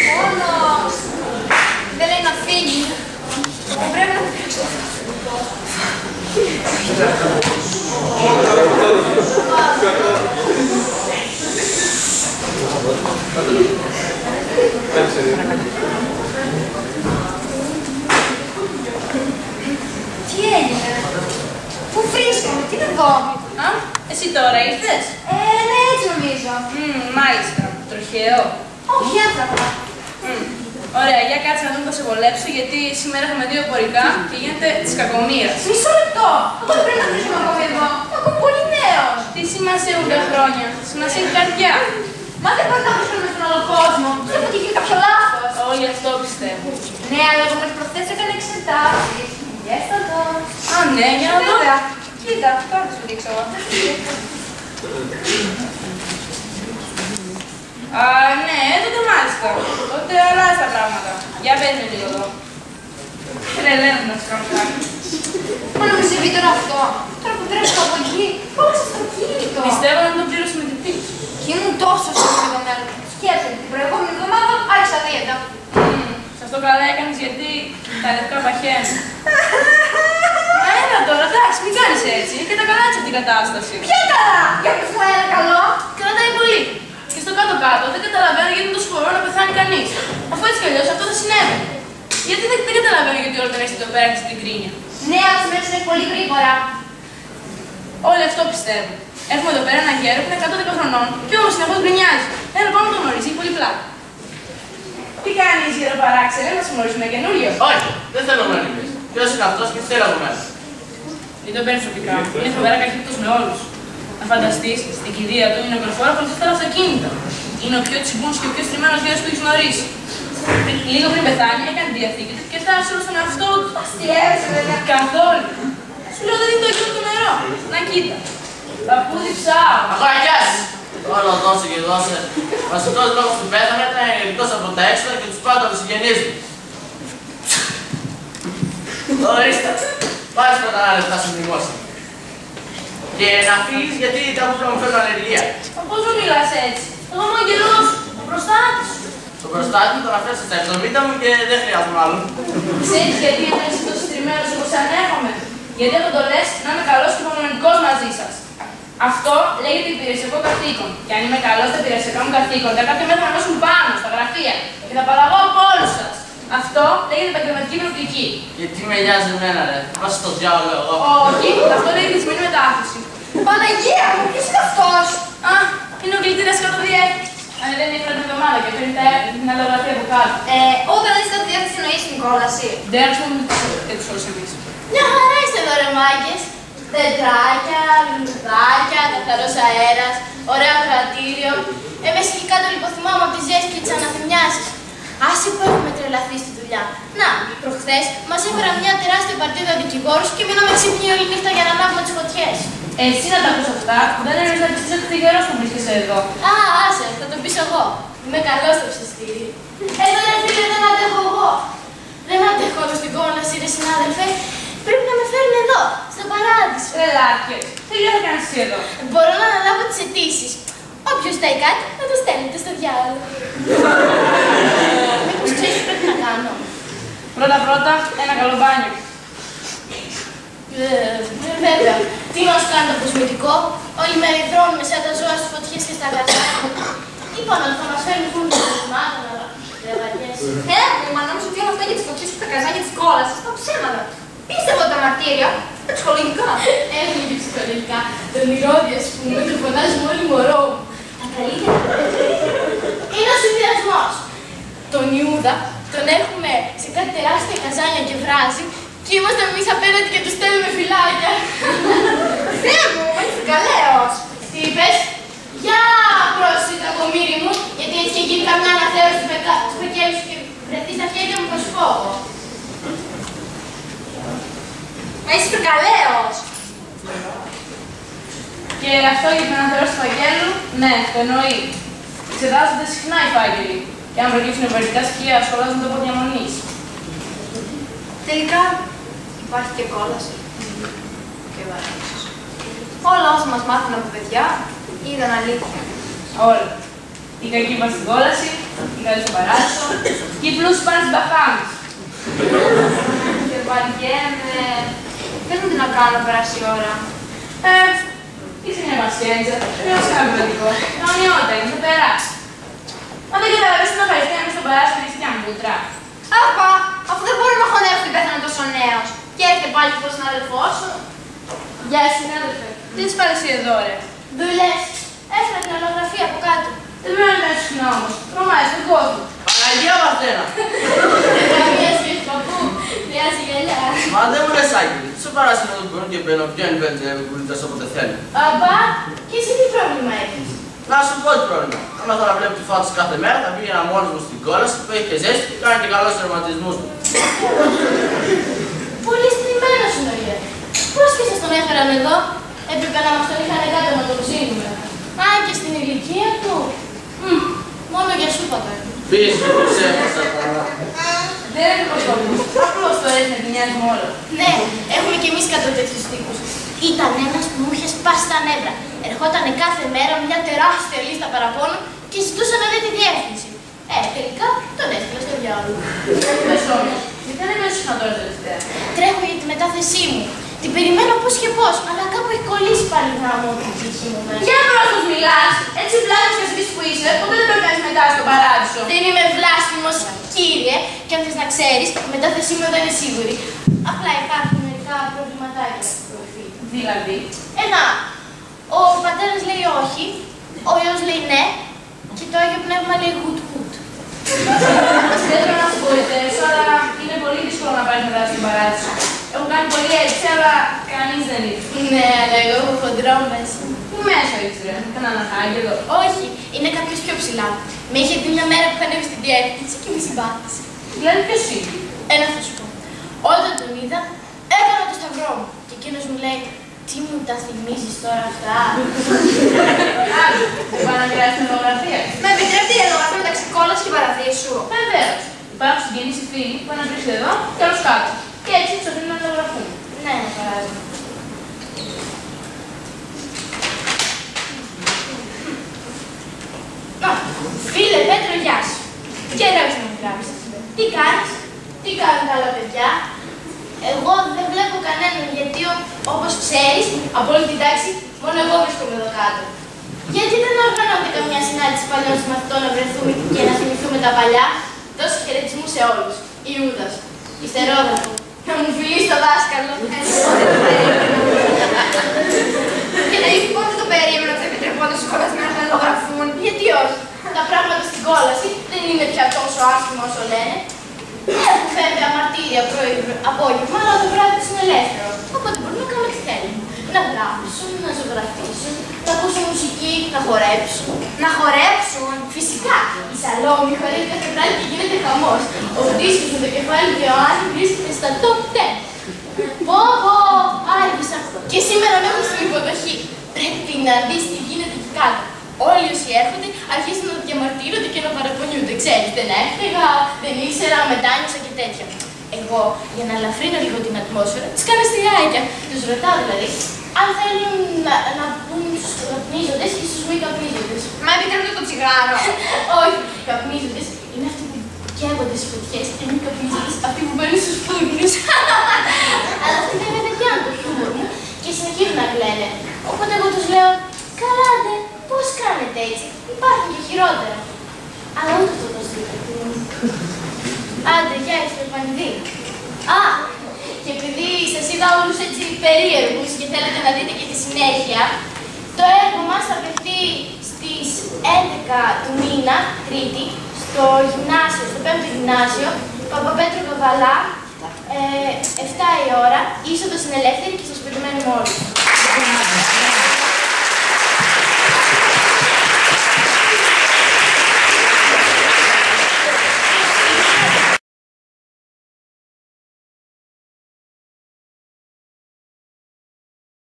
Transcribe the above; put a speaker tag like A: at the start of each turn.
A: Μόνος. Δεν λέει να φύγει. Πρέπει να φύγει. Τι έγινε? Πού βρίσκομαι, τι είναι εδώ?
B: Α, εσύ τώρα ήρθες?
A: Ναι, έτσι νομίζω.
B: Μάλιστα. Τροχαίο.
A: Όχι, έθρατα.
B: Ωραία, για κάτσε να δούμε θα σε βολέψω, γιατί σήμερα έχουμε 2 πορικά και γίνεται της κακομοίρας.
A: Μισό λεπτό. Εγώ δεν πρέπει να βρίσκομαι ακόμη εδώ. Εγώ είμαι πολύ νέος.
B: Τι σημασία έχουν τα χρόνια? Σημασία έχει η καρδιά.
A: Μα δεν μπορεί να βρίσκομαι στον άλλο κόσμο. Δεν θα γίνει κάποιο λάθος.
B: Όλοι αυτό πιστεύουν.
A: Ναι, αλλά εγώ μέχρι προχθές έκανα εξετάσεις. Γέστα εδώ.
B: Α, ναι, για να δω.
A: Βέβαια. Κοίτα, τώρα θα σου δείξω.
B: Α, ναι, τότε μάλιστα. Τότε αλλάζει τα πράγματα. Για πες με λίγο εδώ. Τρελαίνω να σου κάνω κάτι.
A: Μα να μου συμβεί τώρα αυτό. Τώρα που τρέχω από εκεί, κόψα στο κινητό.
B: Πιστεύω να τον πλήρωσε με την πτήση.
A: Και ήμουν τόσο συνειδητωμένο. Σκέφτεται την προηγούμενη εβδομάδα άρχισα δίαιτα.
B: Σε αυτό καλά έκανες γιατί τα λευκά παχαίνουν. Μα έλα τώρα, εντάξει, μην κάνεις έτσι. Είναι και τα καλά της αυτή η κατάσταση.
A: Ποια καλά! Για πες μου ένα καλό.
B: Κρατάει πολύ. Και στο κάτω-κάτω δεν καταλαβαίνω γιατί είναι τόσο φοβερό να πεθάνει κανείς. Αφού έτσι κι αλλιώς αυτό θα συνέβη. Γιατί δεν καταλαβαίνω γιατί όλο τον έχετε εδώ πέρα και στην κρίνια.
A: Ναι, αλλά σήμερα είναι πολύ γρήγορα.
B: Όλοι αυτό πιστεύουν. Έχουμε εδώ πέρα ένα γέρο που είναι 110 χρονών και όμως συνεχώς γκρινιάζει. Έλα πάμε να τον γνωρίζει, έχει πολύ πλάκα. Τι κάνεις γέρο παράξενε, να σου γνωρίσουμε ένα καινούριο?
C: Όχι, δεν θέλω να είναι. Ποιος είναι αυτός και τι θέλω από μένα?
B: Δεν το παίρνεις οπτικά. Είναι φοβερά καχύπτος με όλους. Να φανταστείς, στην κηδεία του είναι ο κορυφός από τα αυτοκίνητα. Είναι ο πιο τσιμπούς και ο πιο στριμμένος γέρος που έχεις γνωρίσει. Λίγο πριν πεθάνει, έκανε τη διαθήκη του και φτάσει όλο στον εαυτό του.
A: Αστιεύεσαι, βέβαια.
B: Καθόλου. Σου λέω δεν είναι το ίδιο το νερό. Να κοίτα. Παππούδι ψάω.
C: Αγορακιάς! Όλο δώσε και δώσε. Βασικός λόγος που πέθανε ήταν εκτός από τα έξοδα και τους πάντα τους συγγενείς μου. Ορίστε. Πάρε πρώτα να λεφτά σου μνημόσυνο. Και να φύγεις γιατί τα μούτρα μου φέρνουν αλλεργία.
B: Μα πώς μου μιλάς έτσι? Εγώ είμαι ο αγγελός σου, ο προστάτης σου.
C: Το προστάτη μου τον αφέσα στα 70 μου και δεν χρειάζομαι άλλον.
B: Ξέρεις γιατί είμαι έτσι τόσο στριμμένος όπως ανέχομαι? Γιατί αυτό το λες να είμαι καλός και υπομονετικός μαζί σας. Αυτό λέγεται υπηρεσιακό καθήκον. Και αν είμαι καλός στα υπηρεσιακά μου καθήκοντα, κάποια μέρα θα ανώσουν πάνω στα γραφεία και θα παραγώ από όλους σας. Αυτό λέγεται επαγγελματική προοπτική.
C: Γιατί με νοιάζει εμένα, ρε. Βάζει στο διάολο εγώ.
B: Όχι, αυτό λέγεται δυσμενή μετάφραση.
A: Παναγία μου, ποιος είναι αυτός?
B: Α, είναι ο κλητήρας κατοδιεύθυνσης. Αν δεν είναι την εβδομάδα και παίρνει την αλλαγραφή από κάτω.
A: Όταν είσαι στο διεύθυνση εννοείς την κόλαση.
B: Δεν αρχίσουμε με τους όλους εμείς.
D: Μια χαρά είστε εδώ ρε μάγκες. Τετράκια, λουλουδάκια, καθαρός αέρας, ωραίο κρατήριο. Εμείς εκεί κάτω λιποθυμάμε από τη ζέστη και τις αναθυμιάσεις. Άσε που έχουμε τρελαθεί στη δουλειά. Να, προχθές μας έφεραν μια τεράστια παρτίδα δικηγόρους και μείναμε ξύπνοι όλη νύχτα για να ανάβουμε τις φωτιές.
B: Εσύ να τα ακούς αυτά, δεν εννοείς να πιστείς ότι είναι καιρός που βρίσκεσαι εδώ.
D: Α, άσε, θα το πεις εγώ. Είμαι καλός στο ψιστήρι. Εδώ ρε φίλε, δεν αντέχω εγώ. Δεν αντέχω όλο στην κόλαση, ρε συνάδελφε. Πρέπει να με φέρουν εδώ, στο παράδεισο.
B: Τρελάκες, τι θα κάνεις εσύ εδώ?
D: Μπορώ να αναλάβω τις αιτήσεις. Όποιος ζητάει κάτι, να το στέλνετε στο διάλογο. Μήπως ξέρεις τι πρέπει να κάνω?
B: Πρώτα-πρώτα, ένα καλό μπάνιο.
D: Βέβαια. Τι να σου κάνει το κοσμητικό? Όλη μέρα υδρώνουμε σαν τα ζώα στις φωτιές και στα γαζά. Είπαμε ότι θα μας φέρουν φούρνους των θυμάτων, αλλά δεν βαριέσαι.
A: Μα νόμιζα ότι όλα αυτά για τις φωτιές και τα καζάνια της κόλασης ήταν ψέματα. Πίστευα τα μαρτύρια, τα ψυχολογικά.
D: Έχουν και ψυχολογικά. Τον Ηρώδη, ας πούμε, το φωνάζουμε όλοι μωρό. Τα καλύτερα. Είναι ο συνδυασμός. Τον Ιούδα τον έχουμε σε κάτι τεράστια καζάνια και βράζει και είμαστε εμείς απέναντι και του στέλνουμε φυλάκια.
A: Θεέ μου, είσαι καλέος.
D: Τι είπες? Για πρόσεχε το κομμύρι μου, γιατί έτσι και γίνει καμιά αναθέωση του φεκέλου σου και βρεθείς στα χέρια μου θα σου πω.
A: Μα είσαι καλέος.
B: Και αυτό για την αναθεώρηση του φακέλου, ναι, το εννοεί. Εξετάζονται συχνά οι φάκελοι. Και αν προκύψουν ευρετικά στοιχεία, σχολάζουν τόπο διαμονής.
A: Τελικά υπάρχει και κόλαση. Και βαρύσεις. Όλα όσα μας μάθουν από παιδιά είδαν αλήθεια.
B: Όλα. Η κακή μας στην κόλαση Οι καλοί στο παράδεισο και οι πλούσιοι πάνε στις Μπαχάμες.
A: Και βαριέμαι. Δεν μου τι να κάνω να περάσει η ώρα.
B: Είσαι μια μασχέντζα, δεν έχω κάνει παιδικό. Κανονιότητα είναι, θα περάσει. Μα δεν καταλαβαίνεις τι να χαριστεί να μην στον παράδεισο και είσαι μια μπούτρα.
A: Άπα, αφού δεν μπορώ να χωνεύω την πέθανε τόσο νέος. Και έρχεται πάλι και το συνάδελφό σου.
B: Γεια σου, συνάδελφε. Τι της πάρεις εδώ, ρε.
D: Δουλειές. Έφερα την ολογραφία από κάτω.
B: Δεν πρέπει να είναι συχνά όμως. Τρομάζεις τον κόσμο.
C: Παναγία Μαρτένα!
D: Καμία σχέση παππού. Χρειάζεται γυαλιά.
C: Μα δεν μου λες Άγγελη, σου παράσει με τον κουρνό και μπαίνω πιάνει πέντε κουρνίτες όποτε θέλει.
D: Αμπά, και εσύ τι πρόβλημα έχεις?
C: Να σου πω τι πρόβλημα. Άμα θέλω να βλέπω τη φάτσα κάθε μέρα, θα πήγαινα μόνος μου στην κόλαση που έχει και ζέστη και κάνει και καλός τερματισμούς μου.
D: Πολύ στριμμένος είναι ο Ιε. Πώς και σας τον έφεραν εδώ? Έπρεπε να μας τον είχαν κάτω να τον ψήνουμε. Α, και στην ηλικία του. Μόνο για σούπα το έφερε.
C: Πεις και το ψέμα, σατανά.
B: Δεν είναι πως το ακούς. Απλώς το έτσι να την νοιάζουμε όλο.
D: Ναι, έχουμε κι εμείς κάτω τέτοιους τύπους. Ήταν ένας που μου είχε σπάσει τα νεύρα. Ερχότανε κάθε μέρα μια τεράστια λίστα παραπώνων και ζητούσε να δει τη διεύθυνση. Τελικά τον έστειλα στο διάολο.
B: Πες όμως, γιατί δεν είμαι συχνά τώρα τελευταία.
D: Τρέχω για τη μετάθεσή μου. Την περιμένω πώς και πώς, αλλά κάπου έχει κολλήσει πάλι γράμμα την ψυχή μου μέσα.
B: Για πρόσωπος μιλάς, έτσι βλάβεις και ασβείς που είσαι, ποτέ δεν πρέπει να είσαι μετά στον παράδεισο.
D: Δεν είμαι βλάσφημος, κύριε, και αν θες να ξέρεις, η μετάθεσή μου δεν είναι σίγουρη. Απλά υπάρχουν μερικά προβληματάκια στην προφή.
B: Δηλαδή.
D: Ο πατέρας λέει όχι, ο Υιός λέει ναι, και το Άγιο Πνεύμα λέει γουτ γουτ.
B: Δεν θέλω να σου βοηθήσω, αλλά είναι πολύ δύσκολο να πάρεις μετά στην παράδεισο. Έχω κάνει πολύ έτσι, αλλά κανείς δεν ήρθε.
D: Ναι, αλλά εγώ έχω χοντρό μέσα.
B: Πού μέσα ήρθε, ρε, κανέναν άγγελο.
D: Όχι, είναι κάποιος πιο ψηλά. Με είχε δει μια μέρα που είχα ανέβει στην διεύθυνση και με συμπάθησε.
B: Δηλαδή ποιος είναι?
D: Ένα θα σου πω. Όταν τον είδα, έκανα το σταυρό μου. Και εκείνος μου λέει, τι μου τα θυμίζεις τώρα αυτά?
B: Δεν πάει να μοιράσει την λογογραφία.
A: Με επιτρέπει η λογογραφία μεταξύ κόλας και παραδείσου.
B: Βεβαίως. Υπάρχουν συγκίνηση φίλοι που έναν βρίσκεται εδώ και άλλος κάτω. Και έτσι τους αφήνουν να λογογραφούν.
D: Ναι, ναι, παράδειγμα. Φίλε Πέτρο, γεια σου. Και ρώτησε να μου γράψεις. Τι κάνεις? Τι κάνουν τα άλλα παιδιά? Εγώ δεν βλέπω κανέναν, γιατί όπως ξέρεις, από όλη την τάξη, μόνο εγώ βρίσκομαι εδώ κάτω. Γιατί δεν οργανώνεται καμιά συνάντηση παλιών συμμαθητών να βρεθούμε και να θυμηθούμε τα παλιά? Δώσε χαιρετισμού σε όλους. Ιούδας, Ιστερόδρομο, να μου φιλήσει το δάσκαλο.
A: Και να είπε πότε το περίμενα ότι επιτρεπόταν στους κολλασμένους να λογογραφούν.
D: Γιατί όχι? Τα πράγματα στην κόλαση δεν είναι πια τόσο άσχημα όσο λένε. Έχουν βέβαια μαρτύρια απόγευμα, αλλά το βράδυ τους είναι ελεύθερο. Οπότε μπορούν να κάνουν τι θέλουν. Να γράψουν, να ζωγραφίσουν, να ακούσουν μουσική, να χορέψουν.
A: Να χορέψουν.
D: Φυσικά, η Σαλόμη χορεύει κάθε βράδυ και γίνεται χαμός. Ο δίσκος με το κεφάλι του Ιωάννη βρίσκεται στα top 10. Πω, άργησα. Και σήμερα με έχουν στην υποδοχή. Πρέπει να δεις τι γίνεται εκεί κάτω. Όλοι όσοι έρχονται αρχίζουν να διαμαρτύρονται και να παραπονιούνται. Ξέρεις, δεν έφταιγα, δεν ήξερα, μετάνιωσα και τέτοια. Εγώ, για να ελαφρύνω λίγο την ατμόσφαιρα, τις κάνω αστιάκια. Τους ρωτάω δηλαδή, αν θέλουν να πούν στους καπνίζοντες ή στους μη καπνίζοντες.
A: Μα επιτρέπεται το τσιγάρο.
D: Όχι, καπνίζοντες είναι αυτοί που καίγονται στις φωτιές και μη καπνίζοντες αυτοί που μπαίνουν στους φούρνους. Αλλά αυτοί βέβαια δεν πιάνουν το χιούμορ μου και συνεχίζουν να κλαίνε. Οπότε εγώ τους λέω, καλάτε, πώς κάνετε έτσι, υπάρχουν και χειρότερα. Αλλά ούτε αυτό το στείλετε. Άντε, γεια, Ιστερπανιδί. Α, και επειδή σας είδα όλους έτσι περίεργους και θέλετε να δείτε και τη συνέχεια, το έργο μας θα παιχτεί στις 11 του μήνα, Τρίτη, στο γυμνάσιο, στο 5ο γυμνάσιο, Παπαπέτρου Καβαλά, 7 η ώρα, είσοδος είναι ελεύθερη και σας περιμένουμε όλους.